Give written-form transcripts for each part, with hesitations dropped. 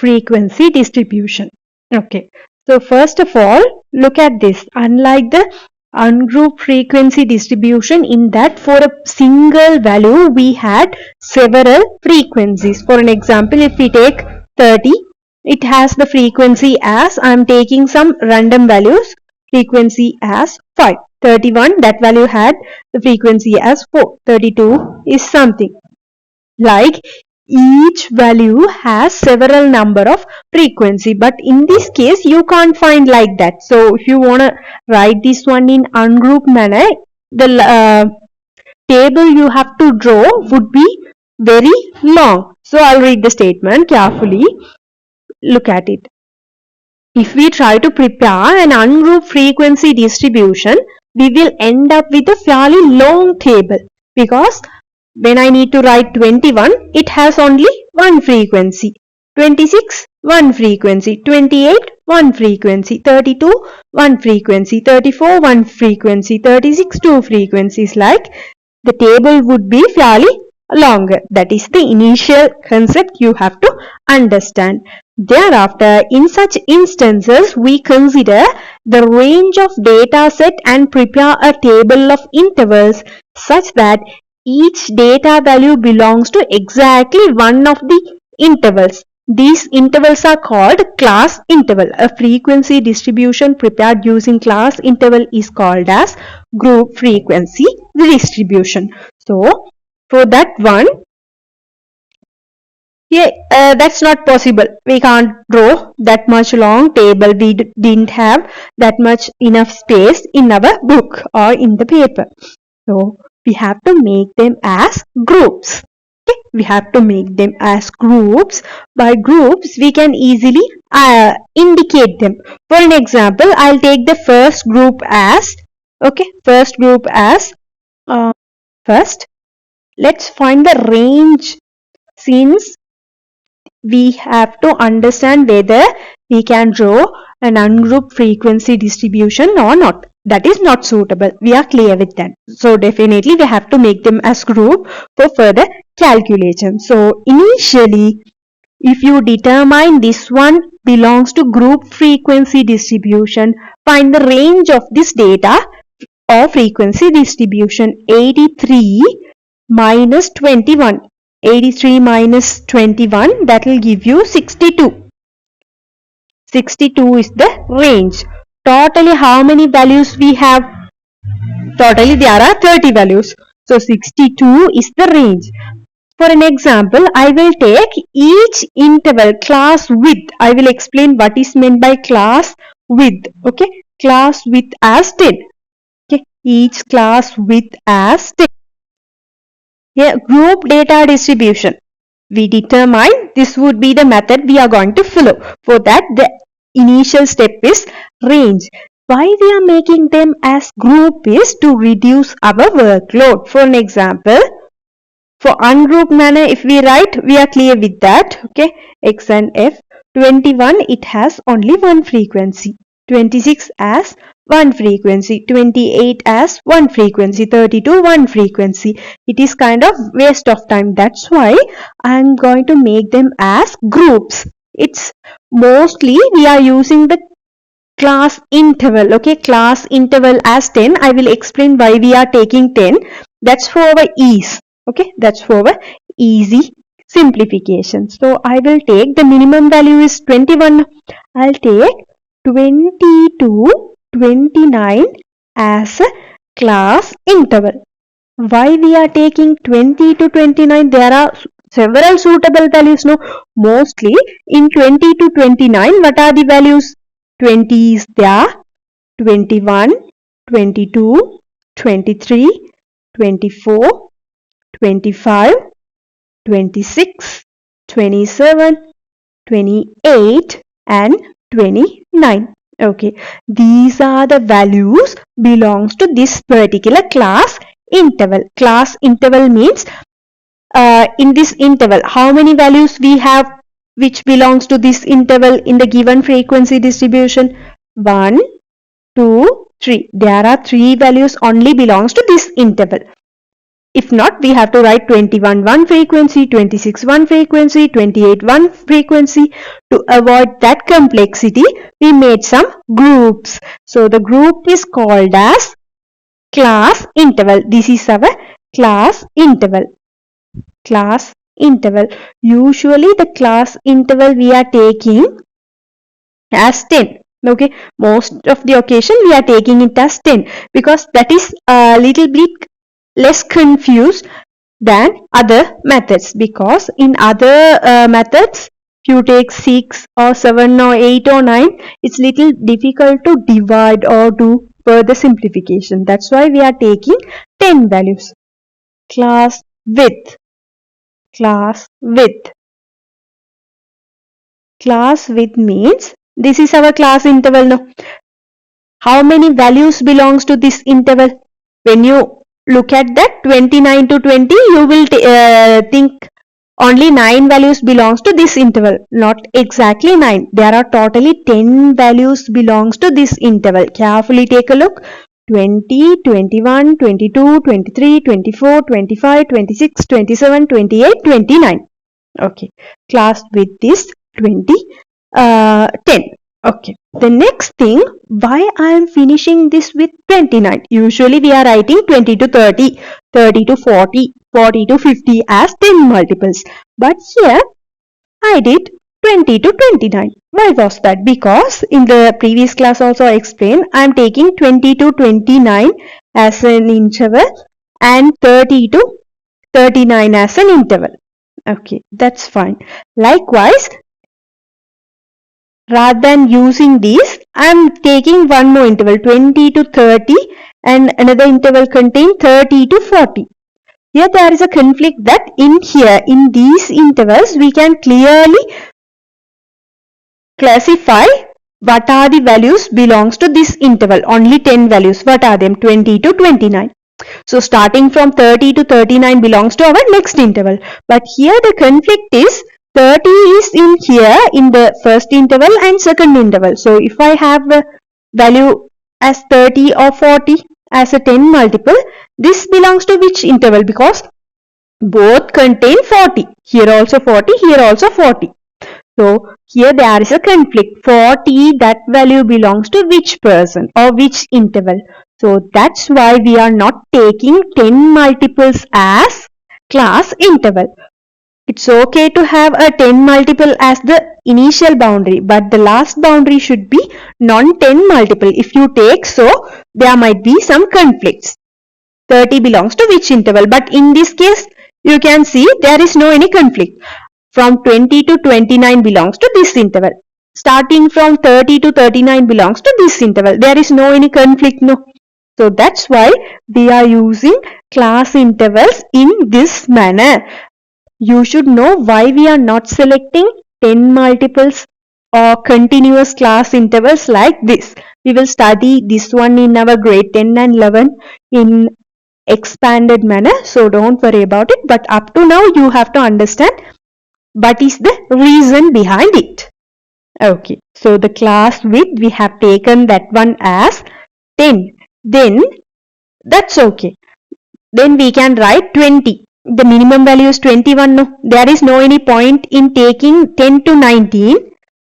frequency distribution. Okay, so first of all, look at this. Unlike the ungrouped frequency distribution, in that for a single value we had several frequencies. For an example, if we take 30, it has the frequency as, I am taking some random values, frequency as 5. 31, that value had the frequency as 4. 32 is something. Like each value has several number of frequency, but in this case you can't find like that. So if you want to write this one in ungrouped manner, the table you have to draw would be very long. So I'll read the statement carefully. Look at it. If we try to prepare an ungrouped frequency distribution, we will end up with a fairly long table, because when I need to write 21, it has only one frequency. 26, one frequency. 28, one frequency. 32, one frequency. 34, one frequency. 36, two frequencies. Like the table would be fairly longer. That is the initial concept you have to understand. Thereafter, in such instances, we consider the range of data set and prepare a table of intervals such that each data value belongs to exactly one of the intervals. These intervals are called class interval. A frequency distribution prepared using class interval is called as group frequency distribution. So, for that one, yeah, that's not possible. We can't draw that much long table. We didn't have that much enough space in our book or in the paper. So we have to make them as groups. Okay? We have to make them as groups. By groups, we can easily indicate them. For an example, I'll take the first group as, first, let's find the range, since we have to understand whether we can draw an ungrouped frequency distribution or not. That is not suitable. We are clear with that. So definitely we have to make them as group for further calculation. So initially, if you determine this one belongs to group frequency distribution, find the range of this data or frequency distribution. 83 minus 21. 83 minus 21, that will give you 62. 62 is the range. Totally how many values we have? Totally there are 30 values. So 62 is the range. For an example, I will take each interval class width. I will explain what is meant by class width. Okay, class width as 10. Okay, each class width as 10. Yeah, group data distribution. We determine this would be the method we are going to follow. For that, the initial step is range. Why we are making them as group is to reduce our workload. For an example, for ungrouped manner, if we write, we are clear with that. Okay, X and F. 21, it has only one frequency. 26 as one frequency, 28 as one frequency, 32 one frequency. It is kind of waste of time. That's why I am going to make them as groups. It's mostly we are using the class interval. Okay, class interval as 10. I will explain why we are taking 10. That's for our ease. Okay, that's for our easy simplification. So I will take the minimum value is 21. I'll take 20 to 29 as a class interval. Why we are taking 20 to 29? There are several suitable values. No, mostly in 20 to 29, what are the values? 20 is there, 21, 22, 23, 24, 25, 26, 27, 28 and 29. Okay, these are the values belongs to this particular class interval. Class interval means in this interval how many values we have which belongs to this interval in the given frequency distribution? 1, 2, 3. There are 3 values only belongs to this interval. If not, we have to write 21 one frequency, 26 one frequency, 28 one frequency. To avoid that complexity, we made some groups. So the group is called as class interval. This is our class interval. Class interval. Usually the class interval we are taking as 10. Okay, most of the occasion we are taking it as 10 because that is a little bit less confused than other methods, because in other methods if you take 6 or 7 or 8 or 9, it's little difficult to divide or do further simplification. That's why we are taking 10 values. Class width. Class width. Class width means this is our class interval now. How many values belongs to this interval? When you look at that 29 to 20, you will think only 9 values belongs to this interval. Not exactly 9. There are totally 10 values belongs to this interval. Carefully take a look. 20, 21, 22, 23, 24, 25, 26, 27, 28, 29. Okay. Class width is 20, 10. Okay. The next thing, why I am finishing this with 29? Usually we are writing 20 to 30, 30 to 40, 40 to 50 as 10 multiples. But here I did 20 to 29. Why was that? Because in the previous class also I explained I am taking 20 to 29 as an interval and 30 to 39 as an interval. Okay, that's fine. Likewise, rather than using these, I am taking one more interval 20 to 30 and another interval contain 30 to 40. Here there is a conflict that in these intervals we can clearly classify what are the values belongs to this interval. Only 10 values. What are them? 20 to 29. So starting from 30 to 39 belongs to our next interval. But here the conflict is 30 is in here in the first interval and second interval. So if I have a value as 30 or 40 as a 10 multiple, this belongs to which interval? Because both contain 40. Here also 40, here also 40. So here there is a conflict. 40, that value belongs to which person or which interval? So that's why we are not taking 10 multiples as class interval. It's okay to have a 10 multiple as the initial boundary, but the last boundary should be non-10 multiple. If you take so, there might be some conflicts. 30 belongs to which interval? But in this case, you can see there is no any conflict. From 20 to 29 belongs to this interval. Starting from 30 to 39 belongs to this interval. There is no any conflict, no. So that's why we are using class intervals in this manner. You should know why we are not selecting 10 multiples or continuous class intervals like this. We will study this one in our grade 10 and 11 in expanded manner. So don't worry about it. But up to now you have to understand what is the reason behind it. Okay, so the class width we have taken that one as 10. Then that's okay. Then we can write 20. The minimum value is 21. No, there is no any point in taking 10 to 19.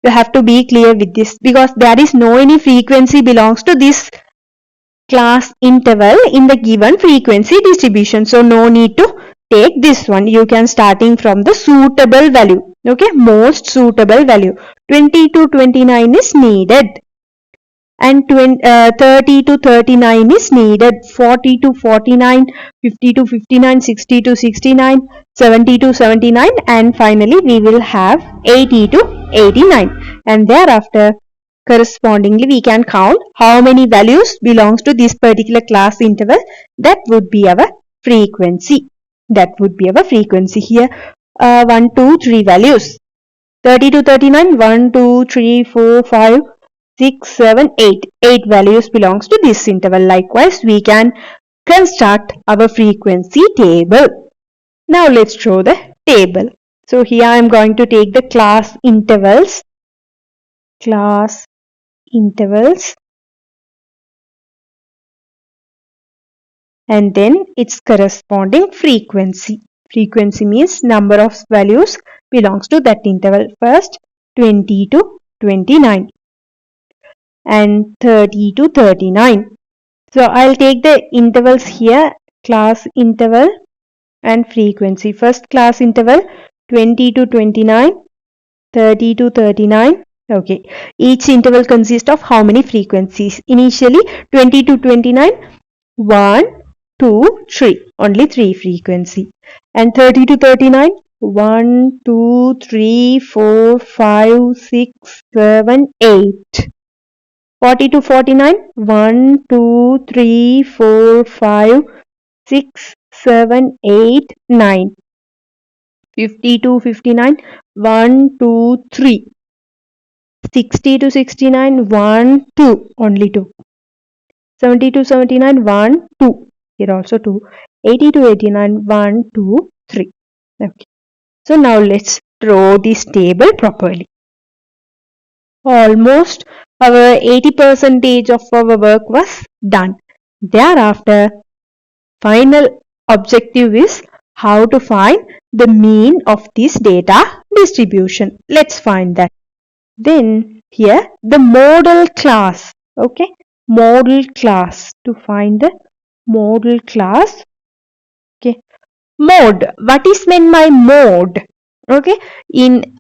You have to be clear with this because there is no any frequency belongs to this class interval in the given frequency distribution. So no need to take this one. You can starting from the suitable value. Okay, most suitable value. 20 to 29 is needed. And 30 to 39 is needed. 40 to 49, 50 to 59, 60 to 69, 70 to 79, and finally we will have 80 to 89. And thereafter, correspondingly, we can count how many values belongs to this particular class interval. That would be our frequency. That would be our frequency here. 1, 2, 3 values. 30 to 39, 1, 2, 3, 4, 5, 6, 7, 8. 8 values belongs to this interval. Likewise, we can construct our frequency table. Now let's draw the table. So here I am going to take the class intervals. Class intervals. and then its corresponding frequency. Frequency means number of values belongs to that interval. First 20 to 29 and 30 to 39. So I'll take the intervals here, class interval and frequency. First class interval 20 to 29, 30 to 39. Okay, each interval consists of how many frequencies? Initially 20 to 29, 1, 2, 3, only 3 frequency. And 30 to 39, 1, 2, 3, 4, 5, 6, 7, 8. 40 to 49, 1, 2, 3, 4, 5, 6, 7, 8, 9. 50 to 59, 1, 2, 3. 60 to 69, 1, 2, only 2. 70 to 79, 1, 2. Here also 2. 80 to 89, 1, 2, 3. Okay. So now let's draw this table properly. Almost our 80% of our work was done. Thereafter, final objective is how to find the mean of this data distribution. Let's find that. Then here the model class. Okay, model class. To find the model class. Okay, mode. What is meant by mode? Okay, in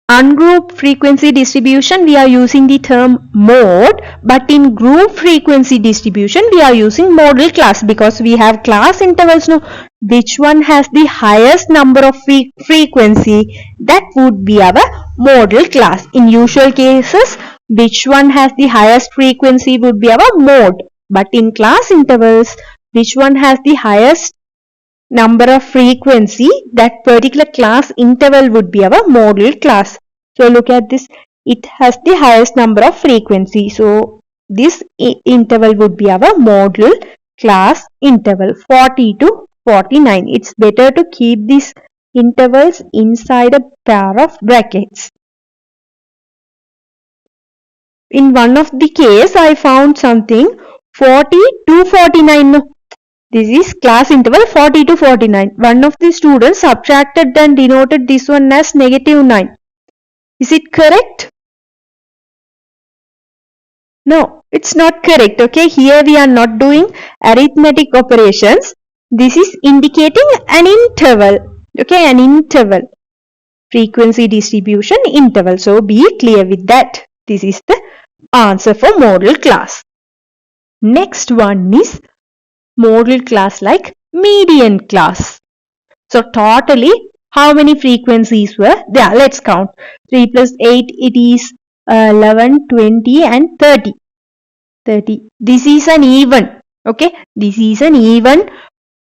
ungrouped frequency distribution we are using the term mode, but in group frequency distribution we are using model class, because we have class intervals now. Which one has the highest number of frequency, that would be our model class. In usual cases, which one has the highest frequency would be our mode, but in class intervals, which one has the highest number of frequency, that particular class interval would be our model class. So look at this, it has the highest number of frequency, so this interval would be our model class interval. 40 to 49. It's better to keep these intervals inside a pair of brackets. In one of the case I found something 40 to 49. This is class interval 40 to 49. One of the students subtracted and denoted this one as -9. Is it correct? No, it's not correct. Okay, here we are not doing arithmetic operations. This is indicating an interval. Okay, an interval. Frequency distribution interval. So be clear with that. This is the answer for model class. Next one is model class like median class. So totally how many frequencies were there? Let's count. 3 plus 8, it is 11, 20 and 30. 30. This is an even. Okay, this is an even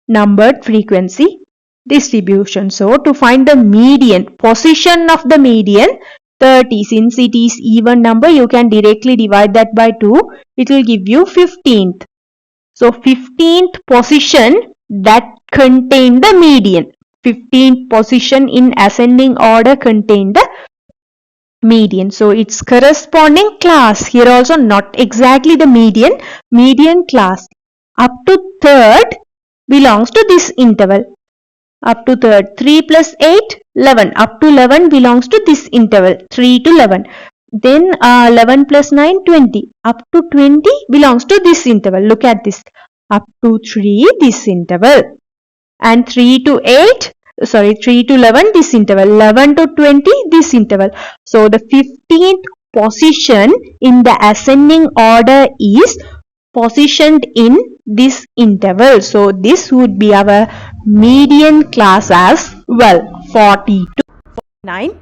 numbered frequency distribution. So to find the median, position of the median, 30. Since it is even number, you can directly divide that by 2. It will give you 15th. So 15th position that contain the median. 15th position in ascending order contain the median. So its corresponding class here also not exactly the median. Median class up to third belongs to this interval. Up to third, 3 plus 8, 11. Up to 11 belongs to this interval, 3 to 11. Then 11 plus 9, 20. Up to 20 belongs to this interval. Look at this. Up to 3, this interval. And 3 to 8, sorry, 3 to 11, this interval. 11 to 20, this interval. So the 15th position in the ascending order is positioned in this interval. So this would be our median class as well. 40 to 49